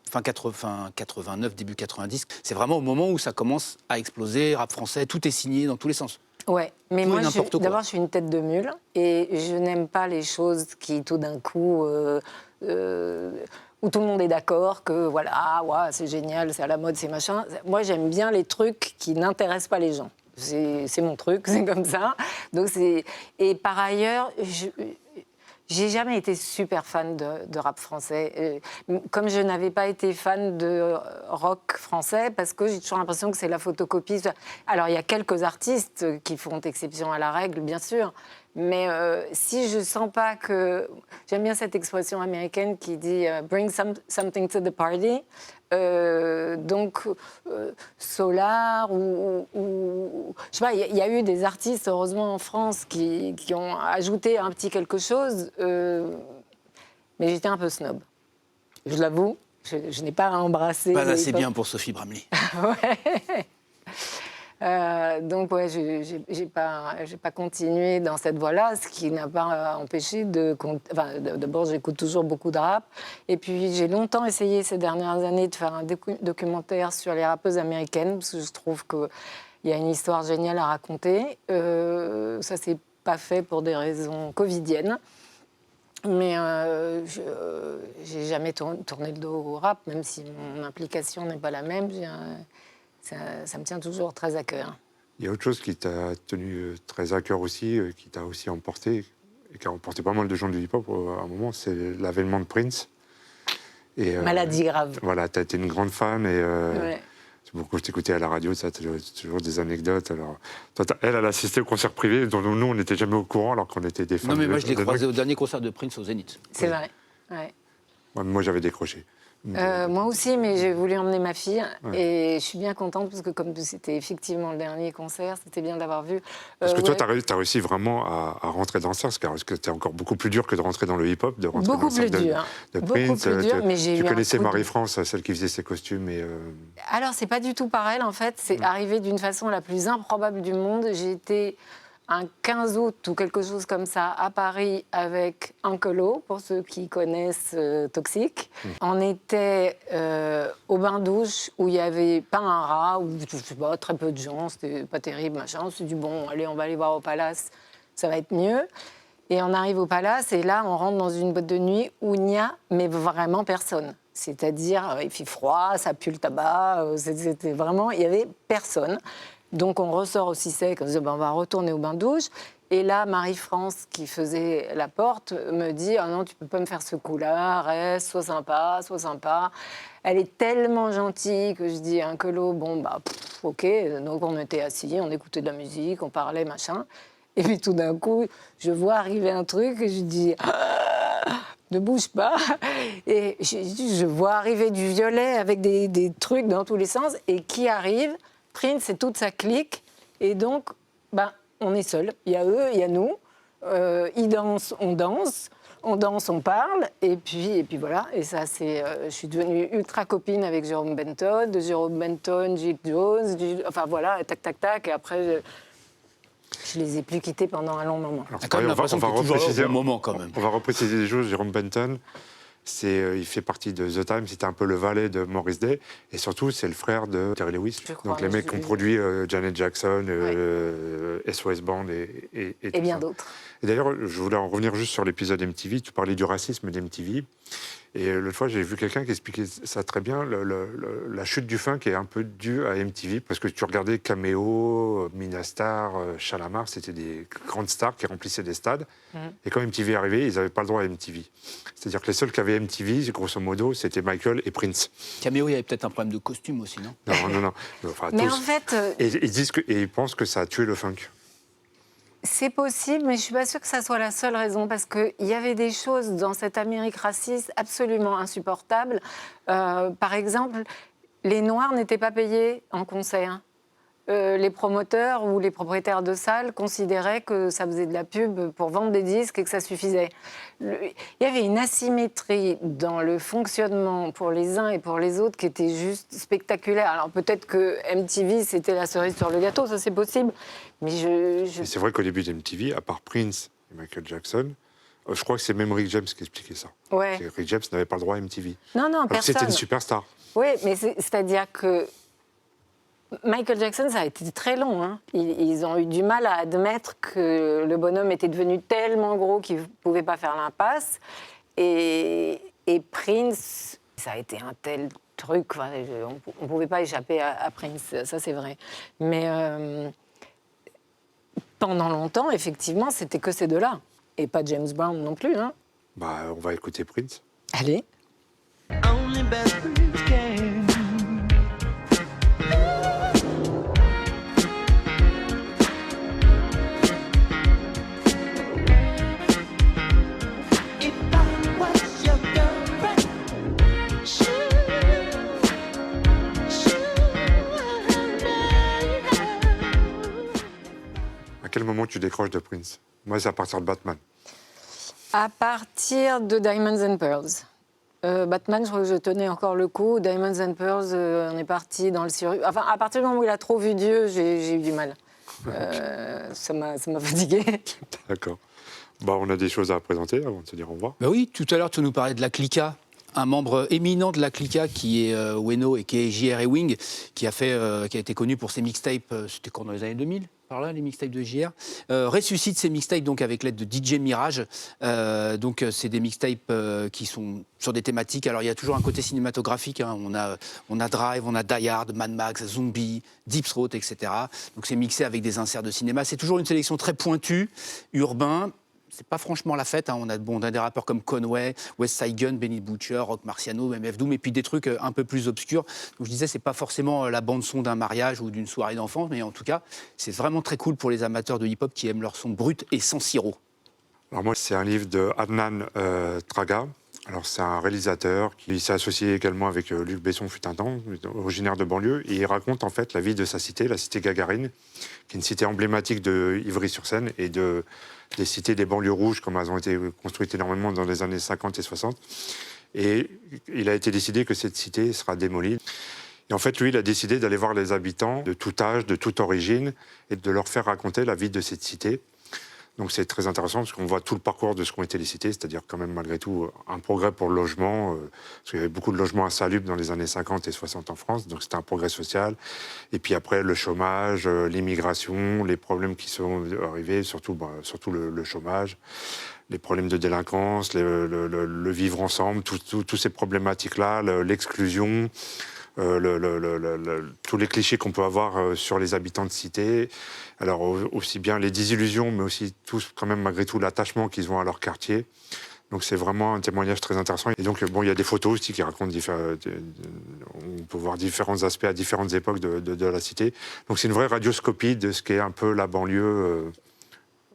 fin 89, début 90, c'est vraiment au moment où ça commence à exploser, rap français, tout est signé dans tous les sens. Ouais, mais Tout et moi, n'importe quoi. d'abord, je suis une tête de mule et je n'aime pas les choses qui, tout d'un coup, où tout le monde est d'accord que voilà, ouais, c'est génial, c'est à la mode, c'est machin. Moi, j'aime bien les trucs qui n'intéressent pas les gens. C'est mon truc, c'est comme ça. Donc et par ailleurs, j'ai jamais été super fan de rap français. Comme je n'avais pas été fan de rock français, parce que j'ai toujours l'impression que c'est la photocopie. Alors, il y a quelques artistes qui font exception à la règle, bien sûr. Mais si je sens pas que... J'aime bien cette expression américaine qui dit « bring something to the party ». Donc, Solar ou je sais pas, il y a eu des artistes, heureusement, en France qui ont ajouté un petit quelque chose, mais j'étais un peu snob. Je l'avoue, je n'ai pas embrassé... Pas assez bien pour Sophie Bramley. Ouais. Donc, ouais, j'ai pas continué dans cette voie-là, ce qui n'a pas empêché de... Enfin, d'abord, j'écoute toujours beaucoup de rap. Et puis, j'ai longtemps essayé ces dernières années de faire un documentaire sur les rappeuses américaines, parce que je trouve qu'il y a une histoire géniale à raconter. Ça s'est pas fait pour des raisons covidiennes. Mais j'ai jamais tourné le dos au rap, même si mon implication n'est pas la même. Ça me tient toujours très à cœur. Il y a autre chose qui t'a tenu très à cœur aussi, qui t'a aussi emporté, et qui a emporté pas mal de gens du hip-hop à un moment, c'est l'avènement de Prince. Et, Maladie grave. Voilà, tu as été une grande fan, et Ouais. c'est beaucoup, je t'écoutais à la radio, ça, toujours des anecdotes. Alors, toi, elle a assisté au concert privé, dont nous, on n'était jamais au courant, alors qu'on était des fans. Non, mais moi, je l'ai de croisé au dernier concert de Prince au Zénith. C'est vrai. Ouais. Ouais, moi, j'avais décroché. Moi aussi, mais j'ai voulu emmener ma fille et je suis bien contente parce que comme c'était effectivement le dernier concert, c'était bien d'avoir vu. Parce que toi, ouais, tu as réussi vraiment à rentrer dans ça, parce que c'était encore beaucoup plus dur que de rentrer dans le hip-hop, de rentrer beaucoup dans le plus dur. de Beaucoup Prince. plus dur, mais j'ai eu Tu un connaissais coup de- Marie-France, celle qui faisait ses costumes. Et, Alors, c'est pas du tout pareil, en fait. C'est arrivé d'une façon la plus improbable du monde. J'ai été un 15 août ou quelque chose comme ça à Paris avec Ankelo, pour ceux qui connaissent Toxic. On était au bain-douche où il n'y avait pas un rat, ou je sais pas, très peu de gens, c'était pas terrible, machin. On s'est dit, bon, allez, on va aller voir au Palace, ça va être mieux. Et on arrive au Palace et là, on rentre dans une boîte de nuit où il n'y a mais vraiment personne. C'est-à-dire, il fait froid, ça pue le tabac, c'était vraiment, il n'y avait personne. Donc on ressort aussi sec, on se dit, ben, on va retourner au bain-douche. Et là, Marie-France, qui faisait la porte, me dit, ah non, tu peux pas me faire ce coup-là, reste, sois sympa, sois sympa. Elle est tellement gentille que je dis, un colo, bon, bah, ok. Donc on était assis, on écoutait de la musique, on parlait, machin. Et puis tout d'un coup, je vois arriver un truc et je dis, ne bouge pas. Et je vois arriver du violet avec des trucs dans tous les sens. Et qui arrive? Prince et toute sa clique. Et donc, ben, on est seuls. Il y a eux, il y a nous. Ils dansent, on danse. On danse, on parle. Et puis voilà. Et ça, c'est. Je suis devenue ultra copine avec Jérôme Benton. De Jérôme Benton, Jill Jones. Enfin voilà, tac, tac, tac. Et après, je les ai plus quittés pendant un long moment. alors, T'as quand même l'impression que t'es toujours là au bon moment, quand même. On va repréciser des choses. Jérôme Benton, il fait partie de The Time, c'était un peu le valet de Morris Day, et surtout, c'est le frère de Terry Lewis. Je crois, Donc les mais mecs je qui ont l'ai produit Janet Jackson, SOS Band et Et tout bien ça. d'autres. Et d'ailleurs, je voulais en revenir juste sur l'épisode MTV. Tu parlais du racisme d'MTV. Et l'autre fois, j'ai vu quelqu'un qui expliquait ça très bien. La chute du funk est un peu due à MTV, parce que tu regardais Cameo, Minastar, Shalamar, c'était des grandes stars qui remplissaient des stades. Et quand MTV est arrivé, ils n'avaient pas le droit à MTV. C'est-à-dire que les seuls qui avaient MTV, grosso modo, c'était Michael et Prince. Cameo, il y avait peut-être un problème de costume aussi, non? Non. Enfin, Mais tous. en fait, Et ils disent et ils pensent que ça a tué le funk. c'est possible, mais je ne suis pas sûre que ça soit la seule raison, parce qu'il y avait des choses dans cette Amérique raciste absolument insupportables. Par exemple, les Noirs n'étaient pas payés en concert. Les promoteurs ou les propriétaires de salles considéraient que ça faisait de la pub pour vendre des disques et que ça suffisait. Il y avait une asymétrie dans le fonctionnement pour les uns et pour les autres qui était juste spectaculaire. Alors peut-être que MTV, c'était la cerise sur le gâteau, ça c'est possible, mais Et c'est vrai qu'au début d'MTV, à part Prince et Michael Jackson, je crois que c'est même Rick James qui expliquait ça. Ouais. Que Rick James n'avait pas le droit à MTV. Non, Alors que personne. c'était une superstar. Oui, mais c'est-à-dire que Michael Jackson, ça a été très long. Hein. Ils ont eu du mal à admettre que le bonhomme était devenu tellement gros qu'il ne pouvait pas faire l'impasse. Et Prince, ça a été un tel truc. Enfin, on ne pouvait pas échapper à Prince, ça c'est vrai. Mais pendant longtemps, effectivement, c'était que ces deux-là. Et pas James Brown non plus. Hein. Bah, on va écouter Prince. Allez. Only best friends can. If I was your girlfriend, À quel moment tu décroches de Prince? Moi, c'est à partir de Batman. À partir de Diamonds and Pearls. Batman, je crois que je tenais encore le coup. Diamonds and Pearls, on est parti dans le circuit. Enfin, à partir du moment où il a trop vu Dieu, j'ai eu du mal. Ça m'a fatigué. D'accord. Bah, on a des choses à présenter avant de se dire au revoir. Ben oui, tout à l'heure, tu nous parlais de la Clica, un membre éminent de la Clica qui est Weno et qui est J.R. Ewing, qui a été connu pour ses mixtapes, c'était quand, dans les années 2000, par là, les mixtapes de JR, ressuscite ces mixtapes donc avec l'aide de DJ Mirage. C'est des mixtapes qui sont sur des thématiques. Alors il y a toujours un côté cinématographique. Hein. On a Drive, on a Die Hard, Mad Max, Zombie, Deep Throat, etc. Donc c'est mixé avec des inserts de cinéma. C'est toujours une sélection très pointue, urbain. C'est pas franchement la fête. Hein. On a des rappeurs comme Conway, West Side Gun, Benny Butcher, Rock Marciano, MF Doom, et puis des trucs un peu plus obscurs. Donc je disais, c'est pas forcément la bande-son d'un mariage ou d'une soirée d'enfants, mais en tout cas, c'est vraiment très cool pour les amateurs de hip-hop qui aiment leur son brut et sans sirop. Alors moi, c'est un livre de Adnan Traga. Alors c'est un réalisateur qui s'est associé également avec Luc Besson fut un temps, originaire de banlieue, et il raconte en fait la vie de sa cité, la cité Gagarine, qui est une cité emblématique de Ivry-sur-Seine et des cités des banlieues rouges, comme elles ont été construites énormément dans les années 50 et 60. Et il a été décidé que cette cité sera démolie. Et en fait, lui, il a décidé d'aller voir les habitants de tout âge, de toute origine, et de leur faire raconter la vie de cette cité. Donc c'est très intéressant parce qu'on voit tout le parcours de ce qu'ont été les cités, c'est-à-dire quand même malgré tout un progrès pour le logement, parce qu'il y avait beaucoup de logements insalubres dans les années 50 et 60 en France, donc c'était un progrès social. Et puis après le chômage, l'immigration, les problèmes qui sont arrivés, surtout le chômage, les problèmes de délinquance, le vivre ensemble, toutes ces problématiques-là, l'exclusion. Tous les clichés qu'on peut avoir sur les habitants de cité. Alors aussi bien les désillusions, mais aussi tous quand même malgré tout l'attachement qu'ils ont à leur quartier. Donc c'est vraiment un témoignage très intéressant. Et donc bon, il y a des photos aussi qui racontent on peut voir différents aspects à différentes époques de la cité. Donc c'est une vraie radioscopie de ce qu'est un peu la banlieue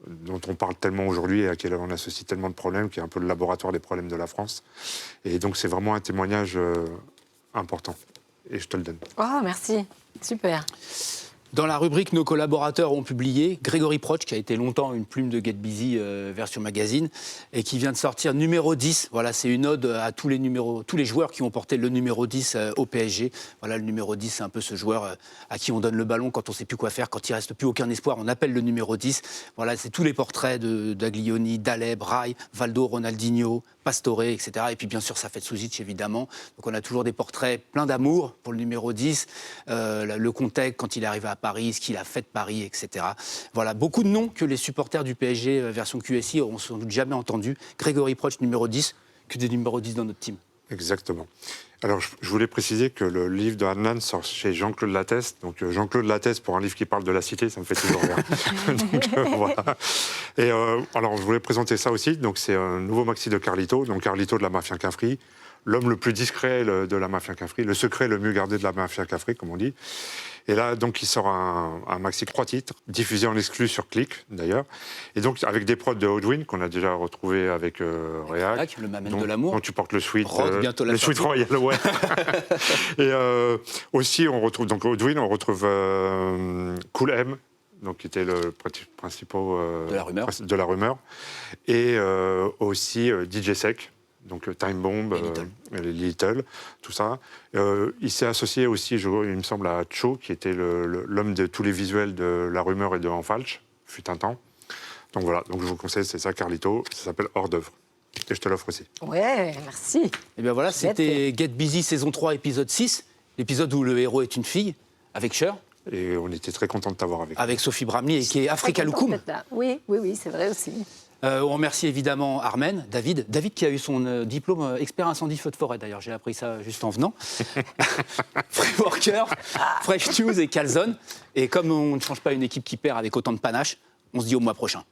dont on parle tellement aujourd'hui et à laquelle on associe tellement de problèmes, qui est un peu le laboratoire des problèmes de la France. Et donc c'est vraiment un témoignage important. Et je te le donne. Oh, merci. Super. Dans la rubrique Nos collaborateurs ont publié, Grégory Proch, qui a été longtemps une plume de Get Busy version magazine, et qui vient de sortir numéro 10. Voilà, c'est une ode à tous les joueurs qui ont porté le numéro 10 au PSG. Voilà, le numéro 10, c'est un peu ce joueur à qui on donne le ballon quand on ne sait plus quoi faire, quand il ne reste plus aucun espoir, on appelle le numéro 10. Voilà, c'est tous les portraits d'Aglioni, d'Aleb, Rai, Valdo, Ronaldinho, Pastore, etc. Et puis bien sûr, Safet Suzic, évidemment. Donc on a toujours des portraits pleins d'amour pour le numéro 10, le contexte quand il est arrivé à Paris, ce qu'il a fait de Paris, etc. Voilà, beaucoup de noms que les supporters du PSG version QSI n'ont sans doute jamais entendus. Grégory Proch, numéro 10, que des numéros 10 dans notre team. Exactement. Alors, je voulais préciser que le livre de Adnan sort chez Jean-Claude Lattès. Donc, Jean-Claude Lattès, pour un livre qui parle de la cité, ça me fait toujours rire. Donc, voilà. Et alors, je voulais présenter ça aussi. Donc, c'est un nouveau maxi de Carlito. Donc, Carlito de la Mafia Cafri. L'homme le plus discret de la Mafia Cafri. Le secret le mieux gardé de la Mafia Cafri, comme on dit. Et là, donc, il sort un maxi 3 titres, diffusé en exclu sur Click, d'ailleurs. Et donc, avec des prods de Odwin, qu'on a déjà retrouvé avec Réac. Le Mamel de l'amour. Dont tu portes le suite. Bientôt la le suite royal, ouais. Et aussi, on retrouve, donc, Odwin, on retrouve Cool M, donc, qui était le principal de la rumeur. Et aussi DJ Sec. Donc Time Bomb, Little, tout ça. Il s'est associé aussi, il me semble, à Cho, qui était l'homme de tous les visuels de La Rumeur et de Enfalch, fut un temps. Donc voilà, donc je vous conseille, c'est ça, Carlito, ça s'appelle Hors d'œuvre. Et je te l'offre aussi. Ouais, merci. Et bien voilà, c'était Get Busy saison 3, épisode 6, l'épisode où le héros est une fille, avec Cher. Et on était très contents de t'avoir avec nous. Avec Sophie Bramley, et qui est Africa Loukoum. Oui, c'est vrai aussi. On remercie évidemment Armen, David qui a eu son diplôme expert incendie feu de forêt, d'ailleurs, j'ai appris ça juste en venant. Freeworker, Fresh News et Calzone. Et comme on ne change pas une équipe qui perd avec autant de panache, on se dit au mois prochain.